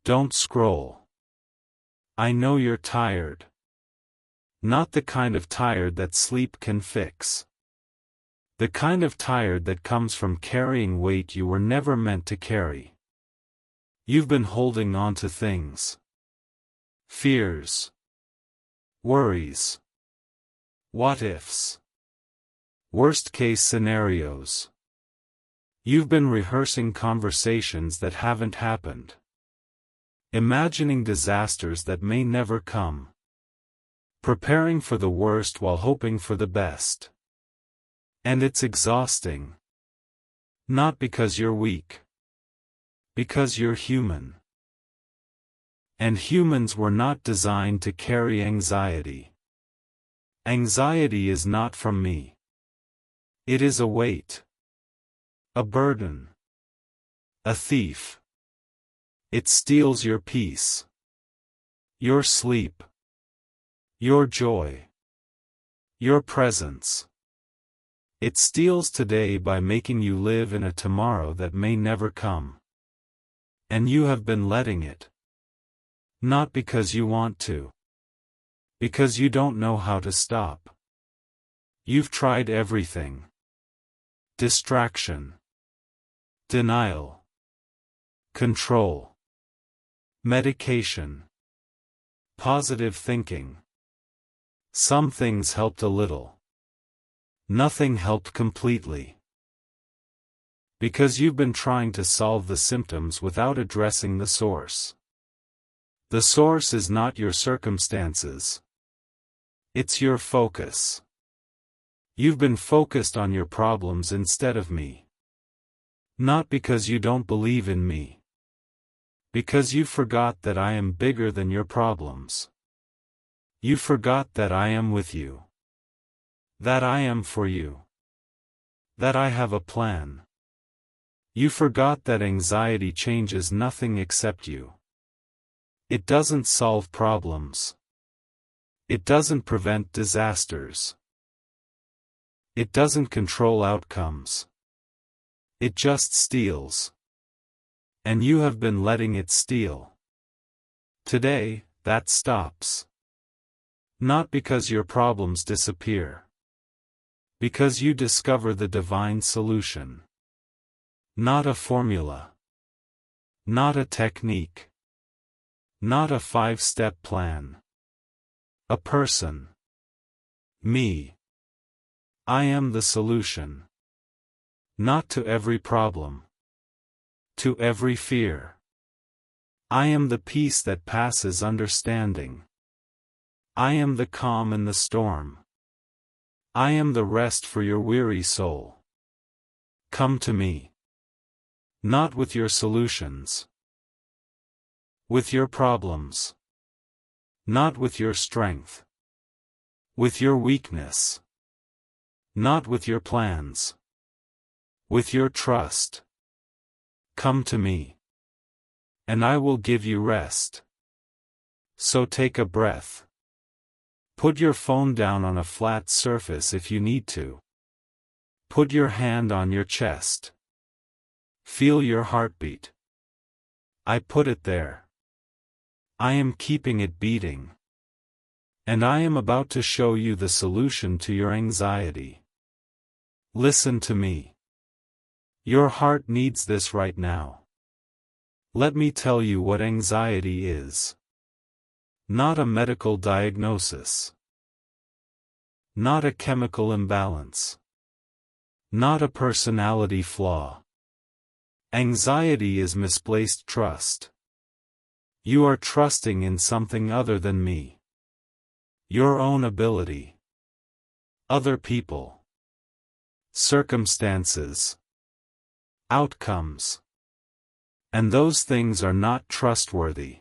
Don't scroll. I know you're tired. Not the kind of tired that sleep can fix. The kind of tired that comes from carrying weight you were never meant to carry. You've been holding on to things. Fears. Worries. What-ifs. Worst-case scenarios. You've been rehearsing conversations that haven't happened. Imagining disasters that may never come. Preparing for the worst while hoping for the best. And it's exhausting. Not because you're weak. Because you're human. And humans were not designed to carry anxiety. Anxiety is not from me. It is a weight. A burden. A thief. It steals your peace. Your sleep. Your joy. Your presence. It steals today by making you live in a tomorrow that may never come. And you have been letting it. Not because you want to. Because you don't know how to stop. You've tried everything. Distraction. Denial. Control. Medication. Positive thinking. Some things helped a little. Nothing helped completely. Because you've been trying to solve the symptoms without addressing the source. The source is not your circumstances. It's your focus. You've been focused on your problems instead of me. Not because you don't believe in me. Because you forgot that I am bigger than your problems. You forgot that I am with you. That I am for you. That I have a plan. You forgot that anxiety changes nothing except you. It doesn't solve problems. It doesn't prevent disasters. It doesn't control outcomes. It just steals. And you have been letting it steal. Today, that stops. Not because your problems disappear. Because you discover the divine solution. Not a formula. Not a technique. Not a 5-step plan. A person. Me. I am the solution. Not to every problem. To every fear. I am the peace that passes understanding. I am the calm in the storm. I am the rest for your weary soul. Come to me. Not with your solutions. With your problems. Not with your strength. With your weakness. Not with your plans. With your trust. Come to me. And I will give you rest. So take a breath. Put your phone down on a flat surface if you need to. Put your hand on your chest. Feel your heartbeat. I put it there. I am keeping it beating. And I am about to show you the solution to your anxiety. Listen to me. Your heart needs this right now. Let me tell you what anxiety is. Not a medical diagnosis. Not a chemical imbalance. Not a personality flaw. Anxiety is misplaced trust. You are trusting in something other than me. Your own ability. Other people. Circumstances. Outcomes. And those things are not trustworthy.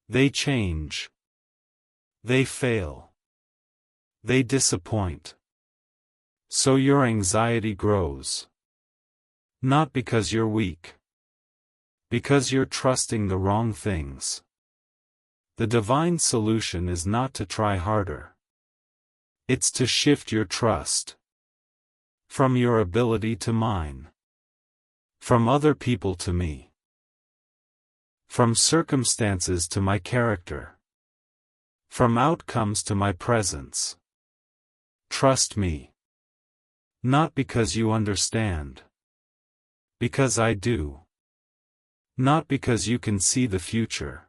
They change. They fail. They disappoint. So your anxiety grows. Not because you're weak. Because you're trusting the wrong things. The divine solution is not to try harder. It's to shift your trust. From your ability to mine. From other people to me. From circumstances to my character. From outcomes to my presence. Trust me. Not because you understand. Because I do. Not because you can see the future.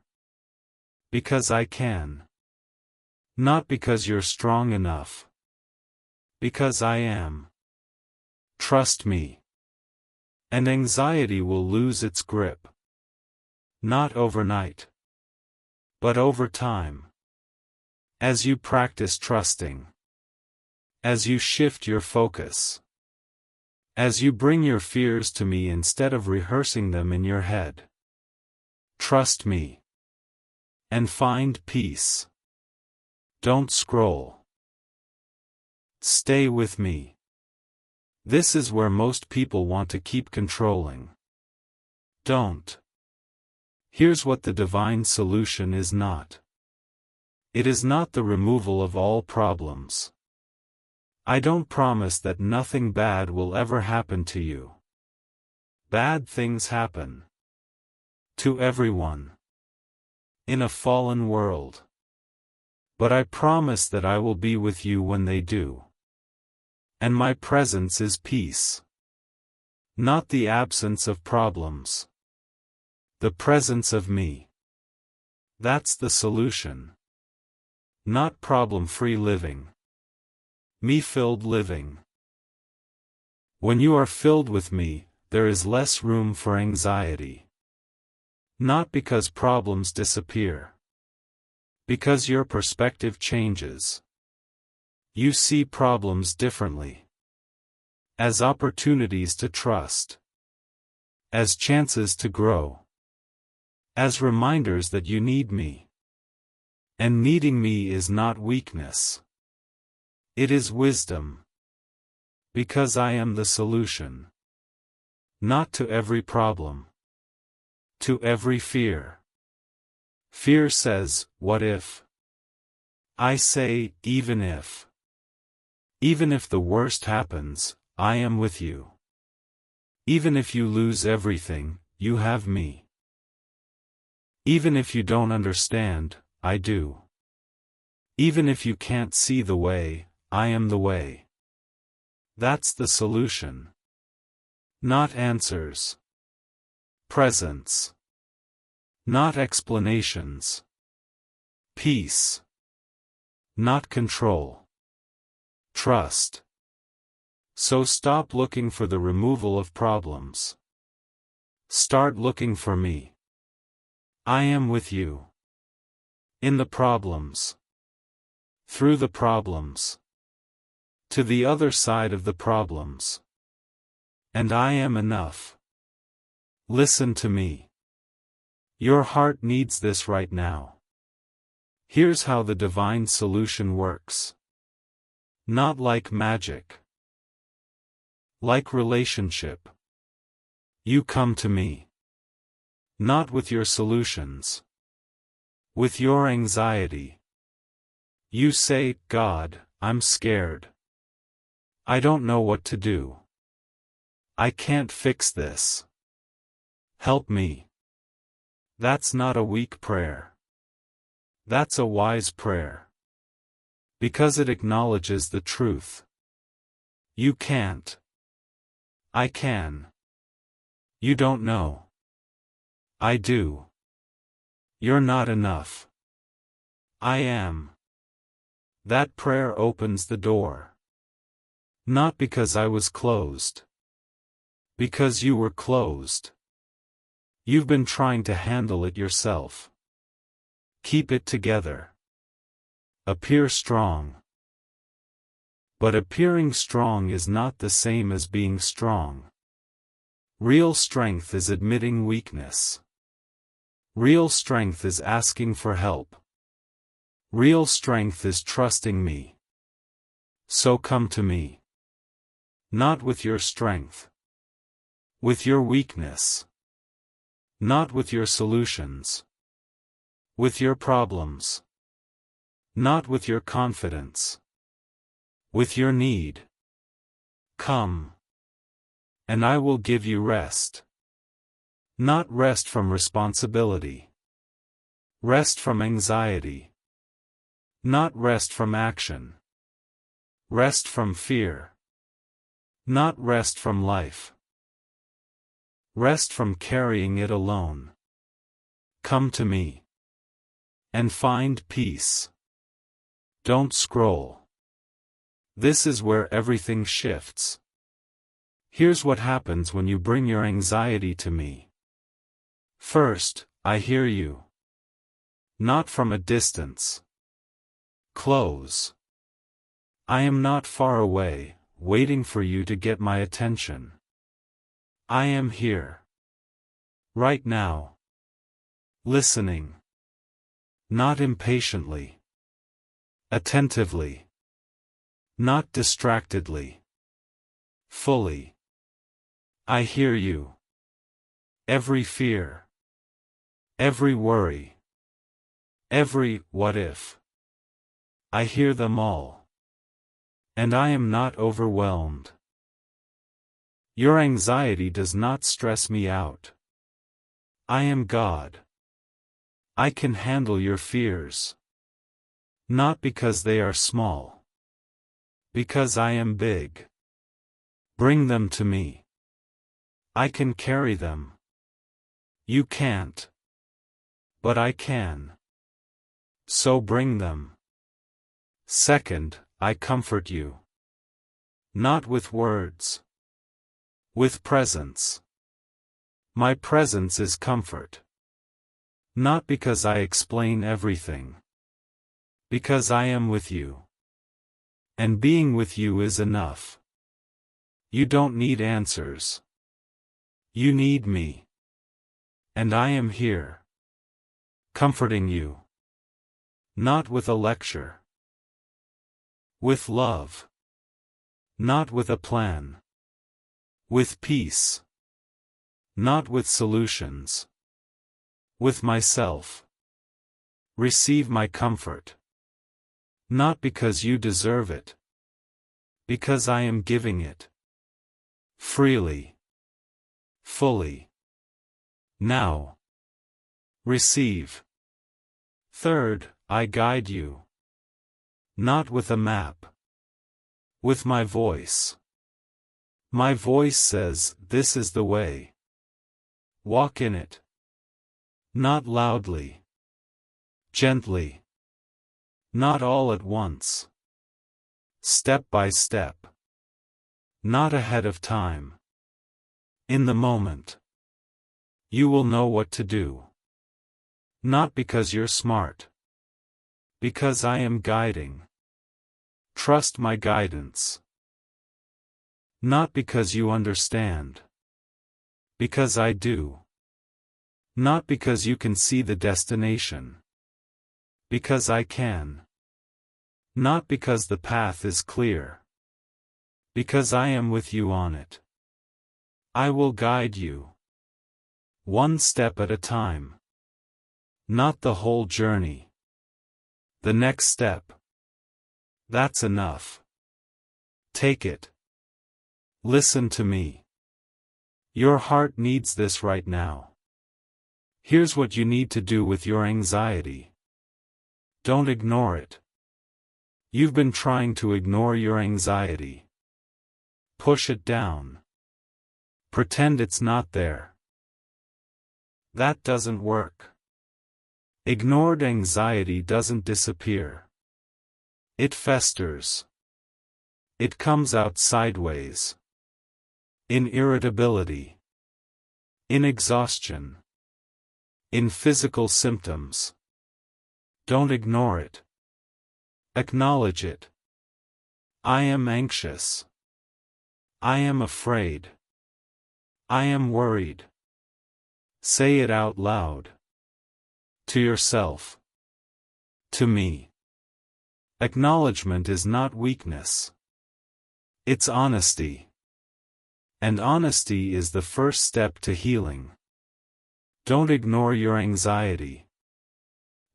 Because I can. Not because you're strong enough. Because I am. Trust me. And anxiety will lose its grip. Not overnight. But over time. As you practice trusting. As you shift your focus. As you bring your fears to me instead of rehearsing them in your head. Trust me. And find peace. Don't scroll. Stay with me. This is where most people want to keep controlling. Don't. Here's what the divine solution is not. It is not the removal of all problems. I don't promise that nothing bad will ever happen to you. Bad things happen. To everyone. In a fallen world. But I promise that I will be with you when they do. And my presence is peace. Not the absence of problems. The presence of me. That's the solution. Not problem-free living. Me-filled living. When you are filled with me, there is less room for anxiety. Not because problems disappear. Because your perspective changes. You see problems differently. As opportunities to trust. As chances to grow. As reminders that you need me. And needing me is not weakness. It is wisdom. Because I am the solution. Not to every problem. To every fear. Fear says, what if? I say, even if. Even if the worst happens, I am with you. Even if you lose everything, you have me. Even if you don't understand, I do. Even if you can't see the way, I am the way. That's the solution. Not answers. Presence. Not explanations. Peace. Not control. Trust. So stop looking for the removal of problems. Start looking for me. I am with you. In the problems. Through the problems. To the other side of the problems. And I am enough. Listen to me. Your heart needs this right now. Here's how the divine solution works. Not like magic. Like relationship. You come to me. Not with your solutions. With your anxiety. You say, God, I'm scared. I don't know what to do. I can't fix this. Help me. That's not a weak prayer. That's a wise prayer. Because it acknowledges the truth. You can't. I can. You don't know. I do. You're not enough. I am. That prayer opens the door. Not because I was closed. Because you were closed. You've been trying to handle it yourself. Keep it together. Appear strong. But appearing strong is not the same as being strong. Real strength is admitting weakness. Real strength is asking for help. Real strength is trusting me. So come to me. Not with your strength. With your weakness. Not with your solutions. With your problems. Not with your confidence. With your need. Come. And I will give you rest. Not rest from responsibility. Rest from anxiety. Not rest from action. Rest from fear. Not rest from life. Rest from carrying it alone. Come to me. And find peace. Don't scroll. This is where everything shifts. Here's what happens when you bring your anxiety to me. First, I hear you. Not from a distance. Close. I am not far away, waiting for you to get my attention. I am here. Right now. Listening. Not impatiently. Attentively. Not distractedly. Fully. I hear you. Every fear. Every worry. Every what if. I hear them all. And I am not overwhelmed. Your anxiety does not stress me out. I am God. I can handle your fears. Not because they are small. Because I am big. Bring them to me. I can carry them. You can't. But I can. So bring them. Second, I comfort you. Not with words. With presence. My presence is comfort. Not because I explain everything. Because I am with you. And being with you is enough. You don't need answers. You need me. And I am here. Comforting you. Not with a lecture. With love. Not with a plan. With peace. Not with solutions. With myself. Receive my comfort. Not because you deserve it. Because I am giving it. Freely. Fully. Now. Receive. Third, I guide you. Not with a map. With my voice. My voice says, this is the way. Walk in it. Not loudly. Gently. Not all at once. Step by step. Not ahead of time. In the moment. You will know what to do. Not because you're smart. Because I am guiding. Trust my guidance. Not because you understand. Because I do. Not because you can see the destination. Because I can. Not because the path is clear. Because I am with you on it. I will guide you. One step at a time. Not the whole journey. The next step. That's enough. Take it. Listen to me. Your heart needs this right now. Here's what you need to do with your anxiety. Don't ignore it. You've been trying to ignore your anxiety. Push it down. Pretend it's not there. That doesn't work. Ignored anxiety doesn't disappear. It festers. It comes out sideways. In irritability. In exhaustion. In physical symptoms. Don't ignore it. Acknowledge it. I am anxious. I am afraid. I am worried. Say it out loud. To yourself. To me. Acknowledgement is not weakness. It's honesty. And honesty is the first step to healing. Don't ignore your anxiety.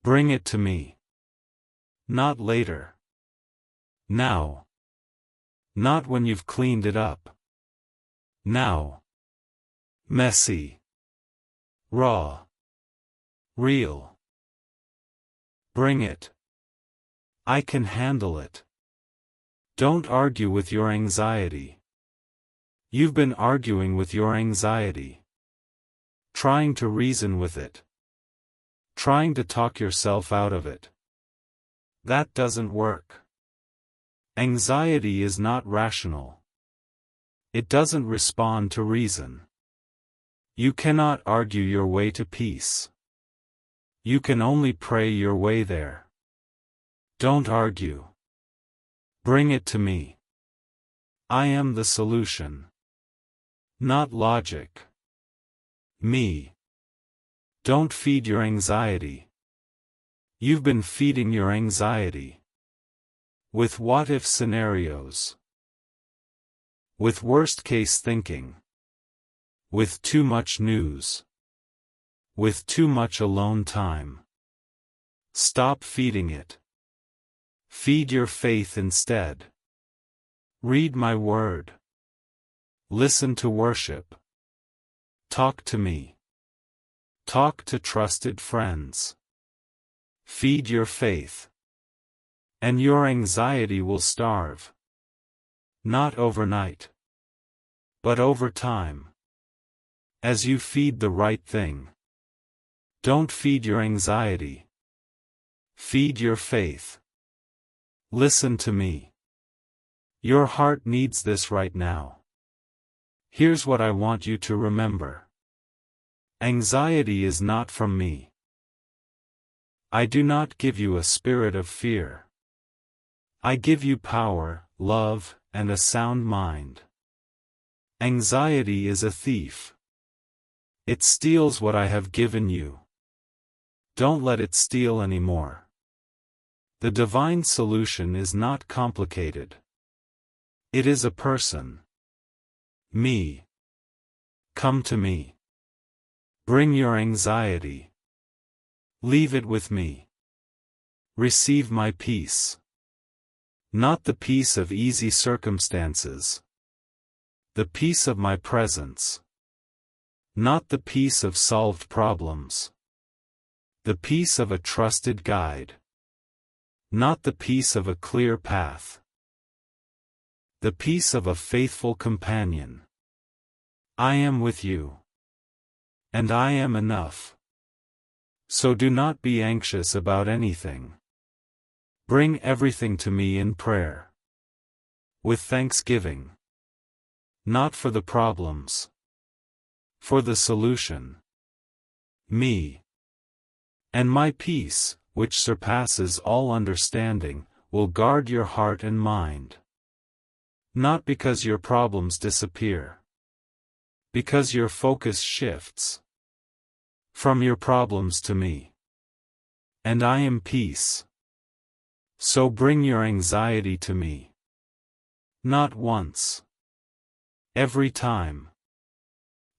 Bring it to me. Not later. Now. Not when you've cleaned it up. Now. Messy. Raw. Real. Bring it. I can handle it. Don't argue with your anxiety. You've been arguing with your anxiety. Trying to reason with it. Trying to talk yourself out of it. That doesn't work. Anxiety is not rational. It doesn't respond to reason. You cannot argue your way to peace. You can only pray your way there. Don't argue. Bring it to me. I am the solution. Not logic. Me. Don't feed your anxiety. You've been feeding your anxiety. With what-if scenarios. With worst-case thinking. With too much news. With too much alone time. Stop feeding it. Feed your faith instead. Read my word. Listen to worship. Talk to me. Talk to trusted friends. Feed your faith. And your anxiety will starve. Not overnight. But over time. As you feed the right thing. Don't feed your anxiety. Feed your faith. Listen to me. Your heart needs this right now. Here's what I want you to remember. Anxiety is not from me. I do not give you a spirit of fear. I give you power, love, and a sound mind. Anxiety is a thief. It steals what I have given you. Don't let it steal anymore. The divine solution is not complicated. It is a person. Me. Come to me. Bring your anxiety. Leave it with me. Receive my peace. Not the peace of easy circumstances. The peace of my presence. Not the peace of solved problems. The peace of a trusted guide. Not the peace of a clear path. The peace of a faithful companion. I am with you. And I am enough. So do not be anxious about anything. Bring everything to me in prayer. With thanksgiving. Not for the problems. For the solution. Me. And my peace, which surpasses all understanding, will guard your heart and mind. Not because your problems disappear. Because your focus shifts. From your problems to me. And I am peace. So bring your anxiety to me. Not once. Every time.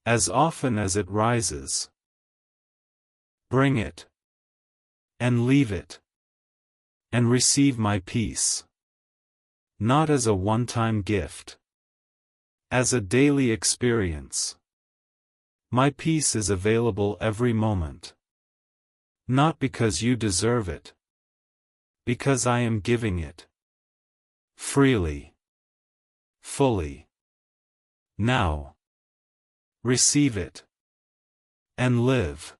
As often as it rises. Bring it. And leave it. And receive my peace. Not as a one-time gift. As a daily experience. My peace is available every moment. Not because you deserve it. Because I am giving it. Freely. Fully. Now. Receive it. And live.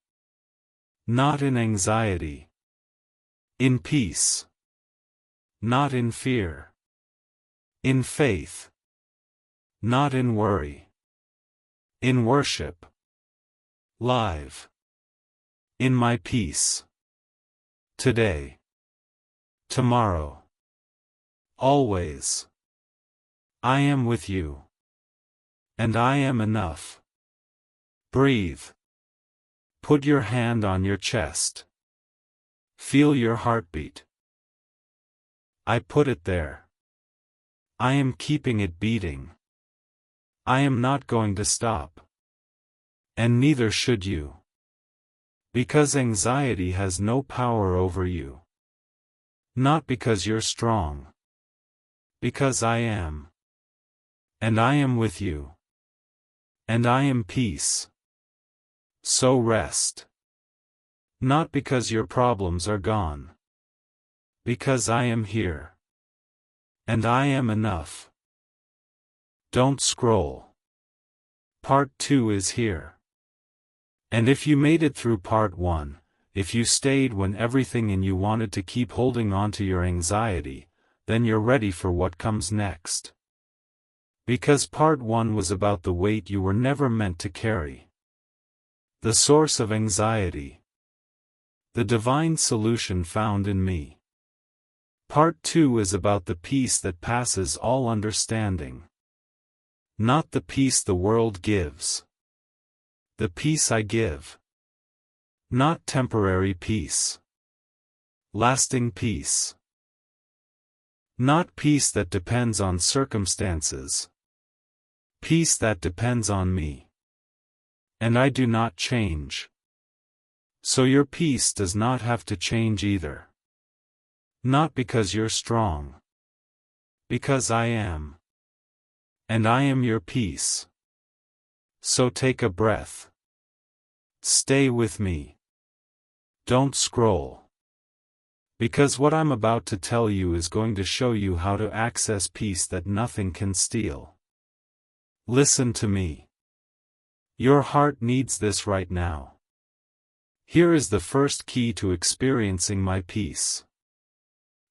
Not in anxiety. In peace. Not in fear. In faith. Not in worry. In worship. Live. In my peace. Today. Tomorrow. Always. I am with you. And I am enough. Breathe. Put your hand on your chest. Feel your heartbeat. I put it there. I am keeping it beating. I am not going to stop. And neither should you. Because anxiety has no power over you. Not because you're strong. Because I am. And I am with you. And I am peace. So rest. Not because your problems are gone. Because I am here. And I am enough. Don't scroll. Part 2 is here. And if you made it through Part 1, if you stayed when everything in you wanted to keep holding on to your anxiety, then you're ready for what comes next. Because Part 1 was about the weight you were never meant to carry. The source of anxiety. The divine solution found in me. Part 2 is about the peace that passes all understanding. Not the peace the world gives. The peace I give. Not temporary peace. Lasting peace. Not peace that depends on circumstances. Peace that depends on me. And I do not change. So your peace does not have to change either. Not because you're strong. Because I am. And I am your peace. So take a breath. Stay with me. Don't scroll. Because what I'm about to tell you is going to show you how to access peace that nothing can steal. Listen to me. Your heart needs this right now. Here is the first key to experiencing my peace.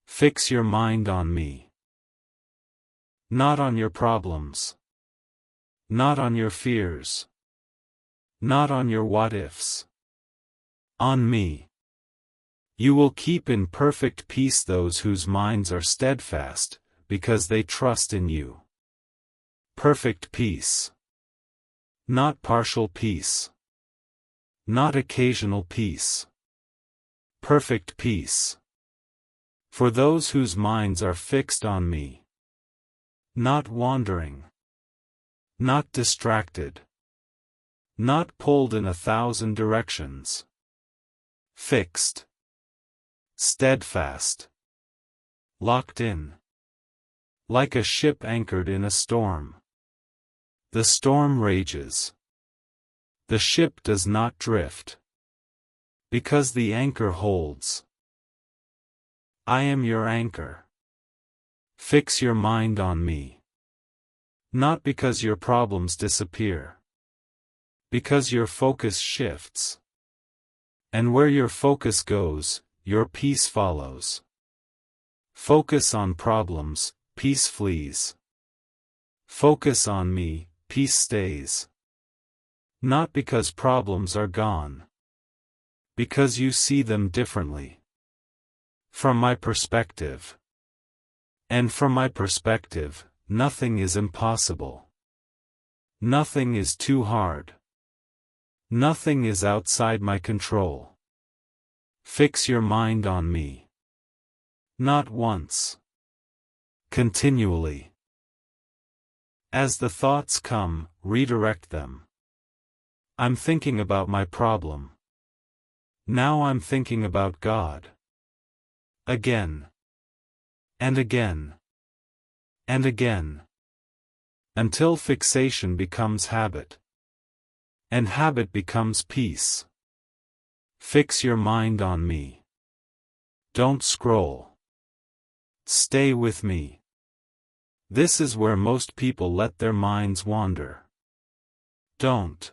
Fix your mind on me. Not on your problems. Not on your fears. Not on your what-ifs. On me. You will keep in perfect peace those whose minds are steadfast, because they trust in you. Perfect peace. Not partial peace. Not occasional peace. Perfect peace. For those whose minds are fixed on me. Not wandering. Not distracted. Not pulled in 1,000 directions. Fixed. Steadfast. Locked in. Like a ship anchored in a storm. The storm rages. The ship does not drift. Because the anchor holds. I am your anchor. Fix your mind on me. Not because your problems disappear. Because your focus shifts. And where your focus goes, your peace follows. Focus on problems, peace flees. Focus on me, peace stays. Not because problems are gone. Because you see them differently. From my perspective. And from my perspective, nothing is impossible. Nothing is too hard. Nothing is outside my control. Fix your mind on me. Not once. Continually. As the thoughts come, redirect them. I'm thinking about my problem. Now I'm thinking about God. Again. And again. And again. Until fixation becomes habit. And habit becomes peace. Fix your mind on me. Don't scroll. Stay with me. This is where most people let their minds wander. Don't.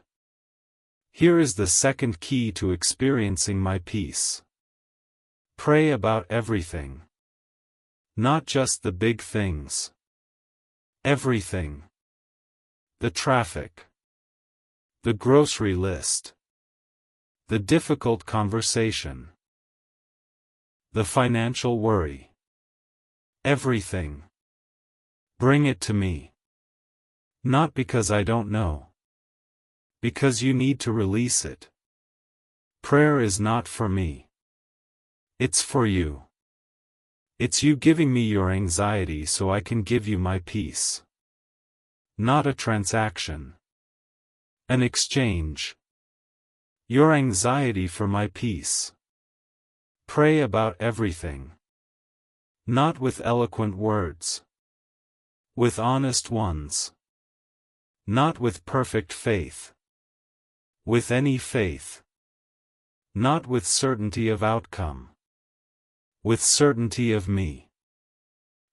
Here is the second key to experiencing my peace. Pray about everything. Not just the big things. Everything. The traffic. The grocery list. The difficult conversation. The financial worry. Everything. Bring it to me. Not because I don't know. Because you need to release it. Prayer is not for me. It's for you. It's you giving me your anxiety so I can give you my peace. Not a transaction. An exchange. Your anxiety for my peace. Pray about everything. Not with eloquent words. With honest ones. Not with perfect faith. With any faith. Not with certainty of outcome. With certainty of me.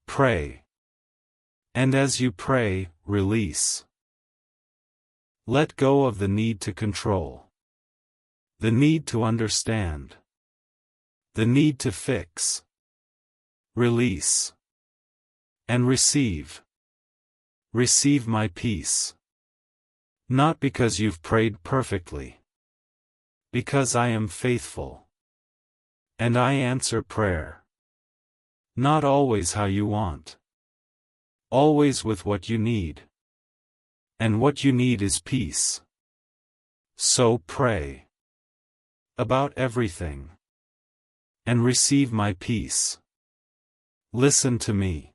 Pray. And as you pray, release. Let go of the need to control. The need to understand. The need to fix. Release. And receive. Receive my peace. Not because you've prayed perfectly. Because I am faithful. And I answer prayer. Not always how you want. Always with what you need. And what you need is peace. So pray. About everything. And receive my peace. Listen to me.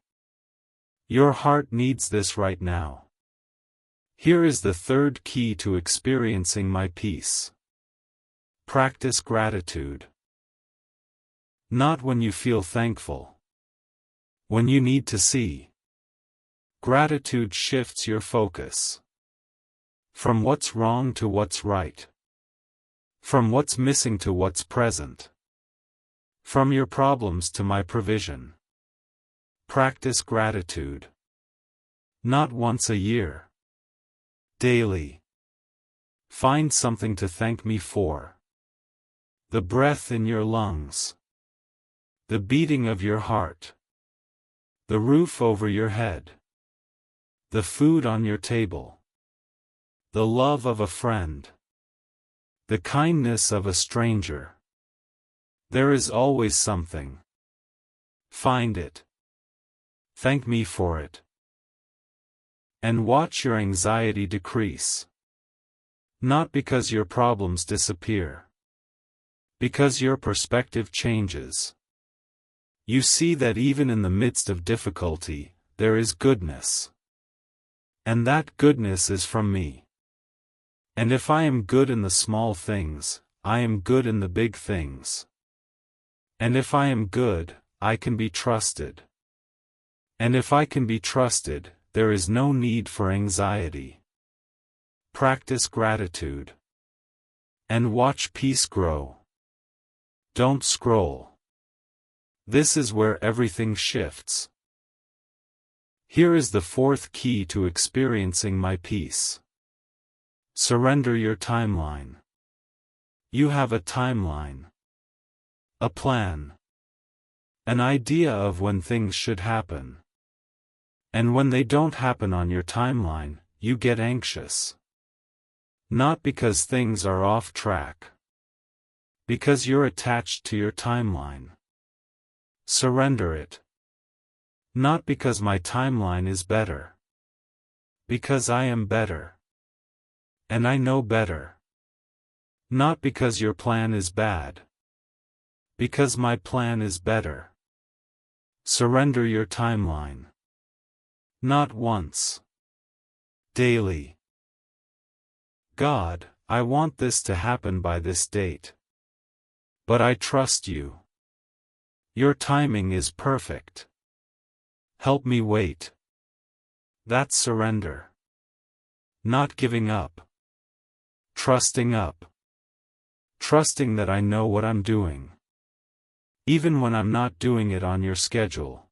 Your heart needs this right now. Here is the third key to experiencing my peace. Practice gratitude. Not when you feel thankful. When you need to see. Gratitude shifts your focus. From what's wrong to what's right. From what's missing to what's present. From your problems to my provision. Practice gratitude. Not once a year. Daily. Find something to thank me for. The breath in your lungs. The beating of your heart. The roof over your head. The food on your table. The love of a friend. The kindness of a stranger. There is always something. Find it. Thank me for it. And watch your anxiety decrease. Not because your problems disappear. Because your perspective changes. You see that even in the midst of difficulty, there is goodness. And that goodness is from me. And if I am good in the small things, I am good in the big things. And if I am good, I can be trusted. And if I can be trusted, there is no need for anxiety. Practice gratitude. And watch peace grow. Don't scroll. This is where everything shifts. Here is the fourth key to experiencing my peace. Surrender your timeline. You have a timeline. A plan. An idea of when things should happen. And when they don't happen on your timeline, you get anxious. Not because things are off track. Because you're attached to your timeline. Surrender it. Not because my timeline is better. Because I am better. And I know better. Not because your plan is bad. Because my plan is better. Surrender your timeline. Not once. Daily. God, I want this to happen by this date. But I trust you. Your timing is perfect. Help me wait. That's surrender. Not giving up. Trusting up. Trusting that I know what I'm doing. Even when I'm not doing it on your schedule.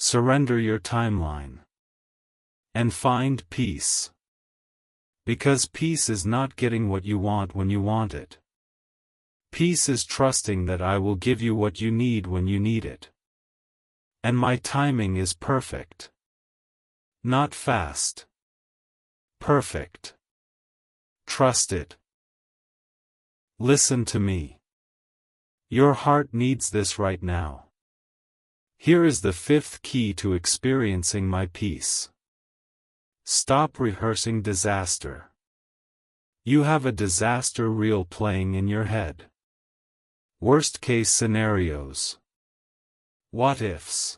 Surrender your timeline. And find peace. Because peace is not getting what you want when you want it. Peace is trusting that I will give you what you need when you need it. And my timing is perfect. Not fast. Perfect. Trust it. Listen to me. Your heart needs this right now. Here is the fifth key to experiencing my peace. Stop rehearsing disaster. You have a disaster reel playing in your head. Worst-case scenarios. What-ifs.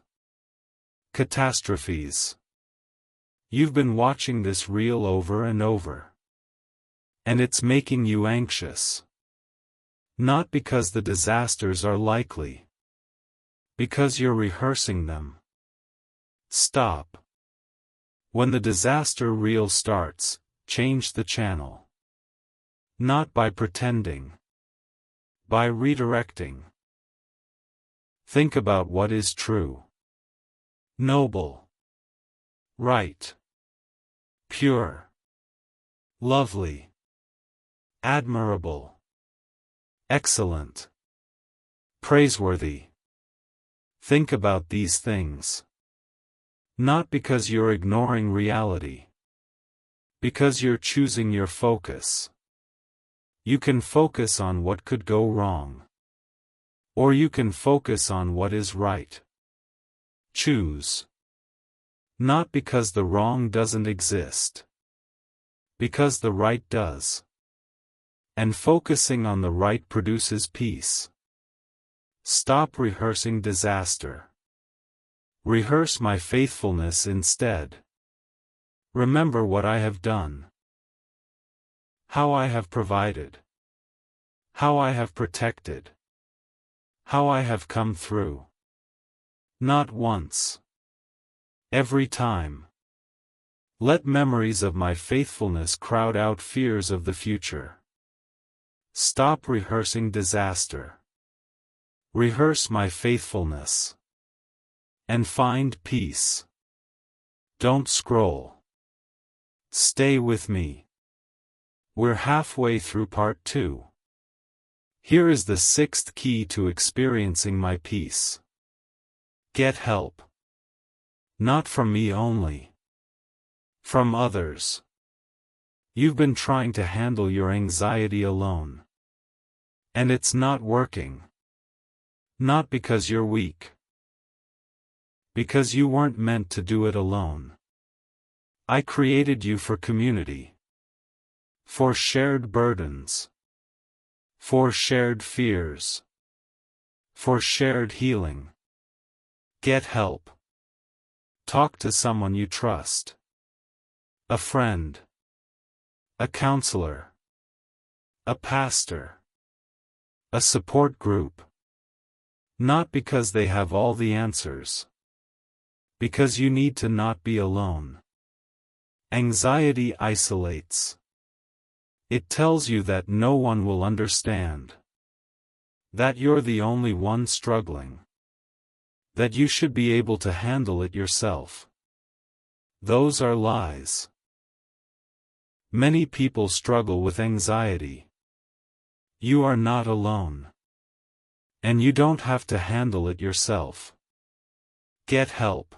Catastrophes. You've been watching this reel over and over. And it's making you anxious. Not because the disasters are likely. Because you're rehearsing them. Stop. When the disaster reel starts, change the channel. Not by pretending. By redirecting. Think about what is true. Noble. Right. Pure. Lovely. Admirable. Excellent. Praiseworthy. Think about these things. Not because you're ignoring reality. Because you're choosing your focus. You can focus on what could go wrong. Or you can focus on what is right. Choose. Not because the wrong doesn't exist. Because the right does. And focusing on the right produces peace. Stop rehearsing disaster. Rehearse my faithfulness instead. Remember what I have done. How I have provided. How I have protected. How I have come through. Not once. Every time. Let memories of my faithfulness crowd out fears of the future. Stop rehearsing disaster. Rehearse my faithfulness. And find peace. Don't scroll. Stay with me. We're halfway through part 2. Here is the 6th key to experiencing my peace. Get help. Not from me only. From others. You've been trying to handle your anxiety alone. And it's not working. Not because you're weak. Because you weren't meant to do it alone. I created you for community. For shared burdens. For shared fears. For shared healing. Get help. Talk to someone you trust. A friend. A counselor. A pastor. A support group. Not because they have all the answers. Because you need to not be alone. Anxiety isolates. It tells you that no one will understand. That you're the only one struggling. That you should be able to handle it yourself. Those are lies. Many people struggle with anxiety. You are not alone. And you don't have to handle it yourself. Get help.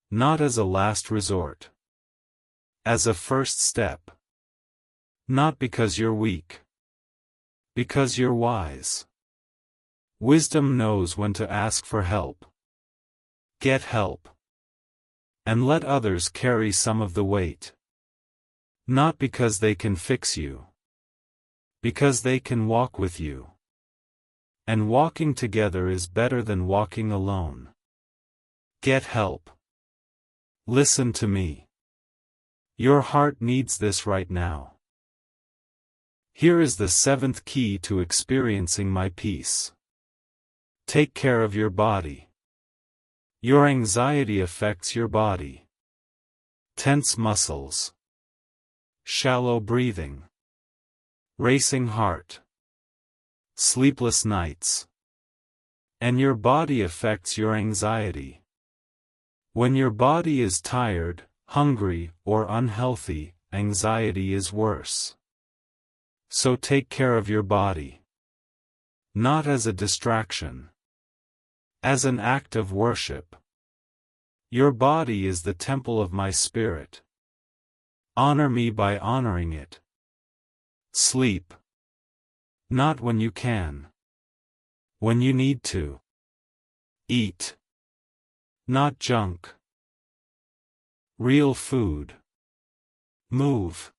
Not as a last resort. As a first step. Not because you're weak. Because you're wise. Wisdom knows when to ask for help. Get help. And let others carry some of the weight. Not because they can fix you. Because they can walk with you. And walking together is better than walking alone. Get help. Listen to me. Your heart needs this right now. Here is the 7th key to experiencing my peace. Take care of your body. Your anxiety affects your body. Tense muscles. Shallow breathing. Racing heart. Sleepless nights. And your body affects your anxiety. When your body is tired, hungry, or unhealthy, anxiety is worse. So take care of your body. Not as a distraction. As an act of worship. Your body is the temple of my spirit. Honor me by honoring it. Sleep. Not when you can. When you need to. Eat. Not junk. Real food. Move.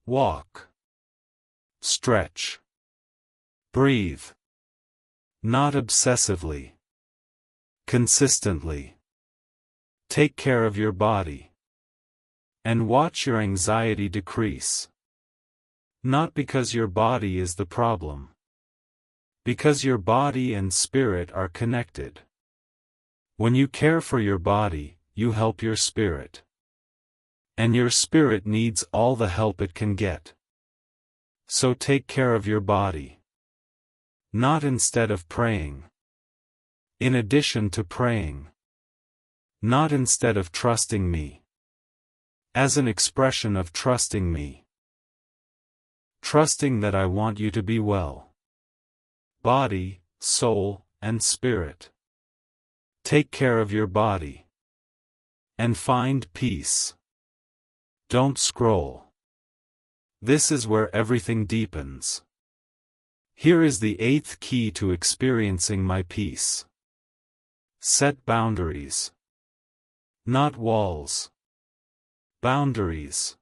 Walk. Stretch. Breathe. Not obsessively. Consistently. Take care of your body. And watch your anxiety decrease. Not because your body is the problem. Because your body and spirit are connected. When you care for your body, you help your spirit. And your spirit needs all the help it can get. So take care of your body. Not instead of praying. In addition to praying. Not instead of trusting me. As an expression of trusting me. Trusting that I want you to be well. Body, soul, and spirit. Take care of your body. And find peace. Don't scroll. This is where everything deepens. Here is the 8th key to experiencing my peace. Set boundaries. Not walls. Boundaries.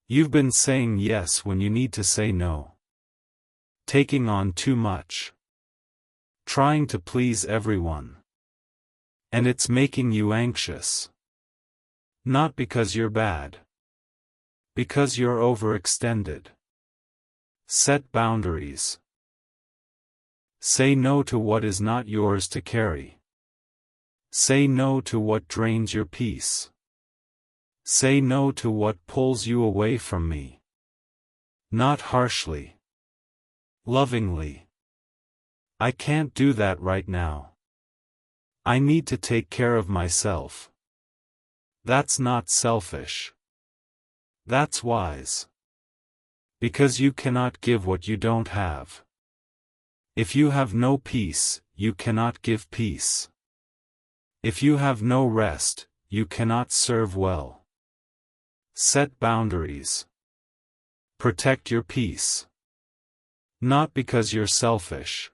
You've been saying yes when you need to say no. Taking on too much. Trying to please everyone. And it's making you anxious. Not because you're bad. Because you're overextended. Set boundaries. Say no to what is not yours to carry. Say no to what drains your peace. Say no to what pulls you away from me. Not harshly. Lovingly. I can't do that right now. I need to take care of myself. That's not selfish. That's wise. Because you cannot give what you don't have. If you have no peace, you cannot give peace. If you have no rest, you cannot serve well. Set boundaries. Protect your peace. Not because you're selfish.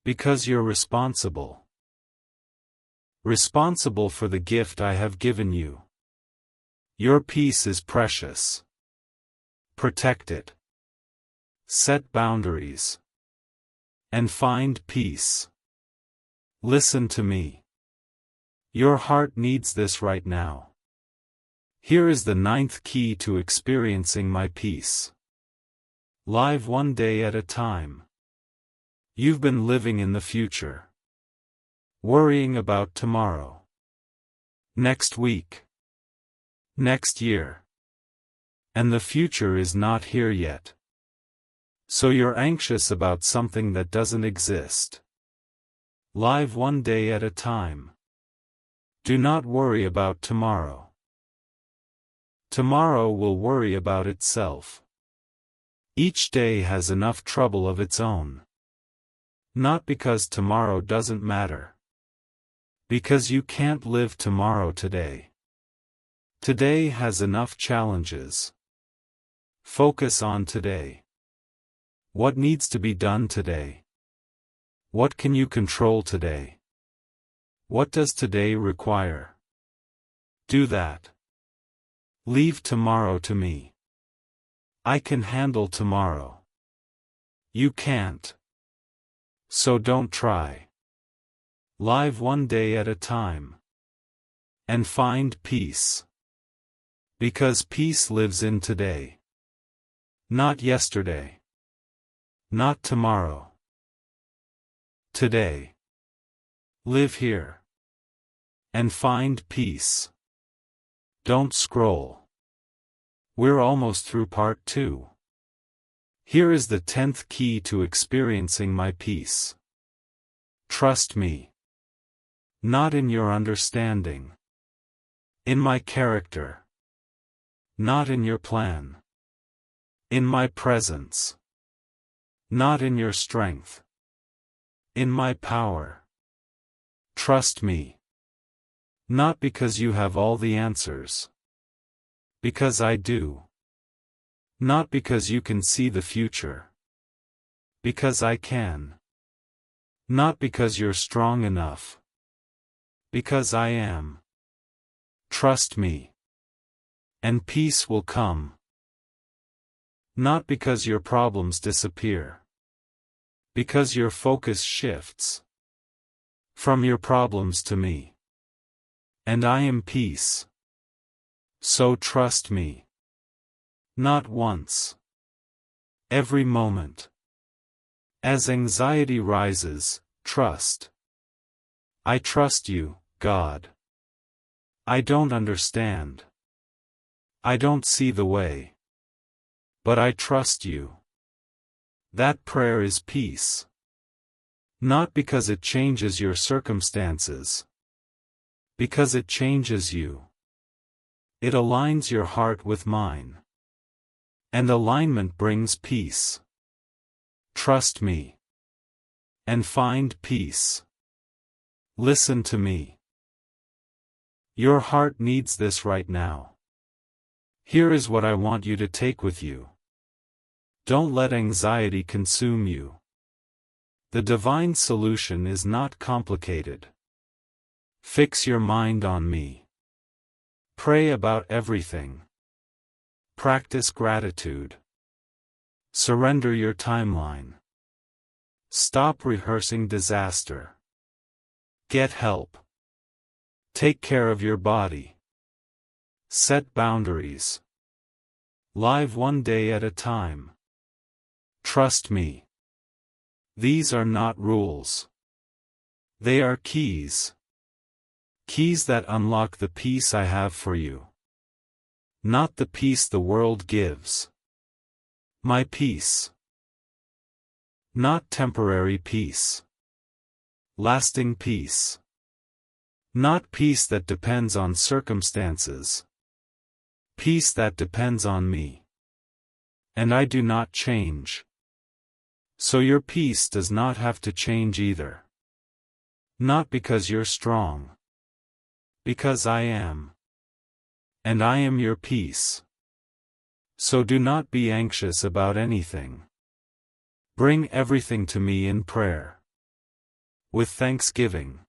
Because you're responsible. Responsible for the gift I have given you. Your peace is precious. Protect it. Set boundaries. And find peace. Listen to me. Your heart needs this right now. Here is the 9th key to experiencing my peace. Live one day at a time. You've been living in the future. Worrying about tomorrow. Next week. Next year. And the future is not here yet. So you're anxious about something that doesn't exist. Live one day at a time. Do not worry about tomorrow. Tomorrow will worry about itself. Each day has enough trouble of its own. Not because tomorrow doesn't matter. Because you can't live tomorrow today. Today has enough challenges. Focus on today. What needs to be done today? What can you control today? What does today require? Do that. Leave tomorrow to me. I can handle tomorrow. You can't. So don't try. Live one day at a time. And find peace. Because peace lives in today. Not yesterday. Not tomorrow. Today. Live here. And find peace. Don't scroll. We're almost through part 2. Here is the 10th key to experiencing my peace. Trust me. Not in your understanding. In my character. Not in your plan. In my presence. Not in your strength. In my power. Trust me. Not because you have all the answers. Because I do. Not because you can see the future. Because I can. Not because you're strong enough. Because I am. Trust me. And peace will come. Not because your problems disappear. Because your focus shifts. From your problems to me. And I am peace. So trust me. Not once. Every moment. As anxiety rises, trust. I trust you, God. I don't understand. I don't see the way. But I trust you. That prayer is peace. Not because it changes your circumstances. Because it changes you. It aligns your heart with mine. And alignment brings peace. Trust me. And find peace. Listen to me. Your heart needs this right now. Here is what I want you to take with you. Don't let anxiety consume you. The divine solution is not complicated. Fix your mind on me. Pray about everything. Practice gratitude. Surrender your timeline. Stop rehearsing disaster. Get help. Take care of your body. Set boundaries. Live one day at a time. Trust me. These are not rules. They are keys. Keys that unlock the peace I have for you. Not the peace the world gives. My peace. Not temporary peace. Lasting peace. Not peace that depends on circumstances. Peace that depends on me. And I do not change. So your peace does not have to change either. Not because you're strong. Because I am. And I am your peace. So do not be anxious about anything. Bring everything to me in prayer. With thanksgiving.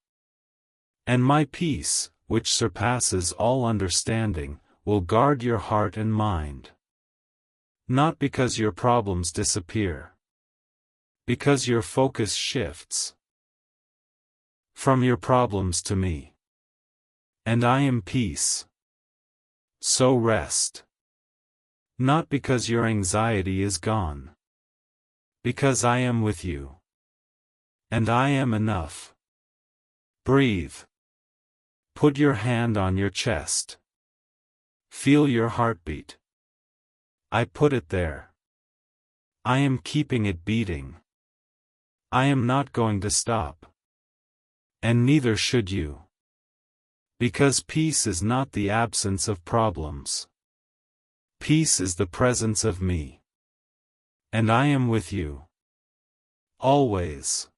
And my peace, which surpasses all understanding, will guard your heart and mind. Not because your problems disappear. Because your focus shifts. From your problems to me. And I am peace. So rest. Not because your anxiety is gone. Because I am with you. And I am enough. Breathe. Put your hand on your chest. Feel your heartbeat. I put it there. I am keeping it beating. I am not going to stop. And neither should you. Because peace is not the absence of problems. Peace is the presence of me. And I am with you. Always.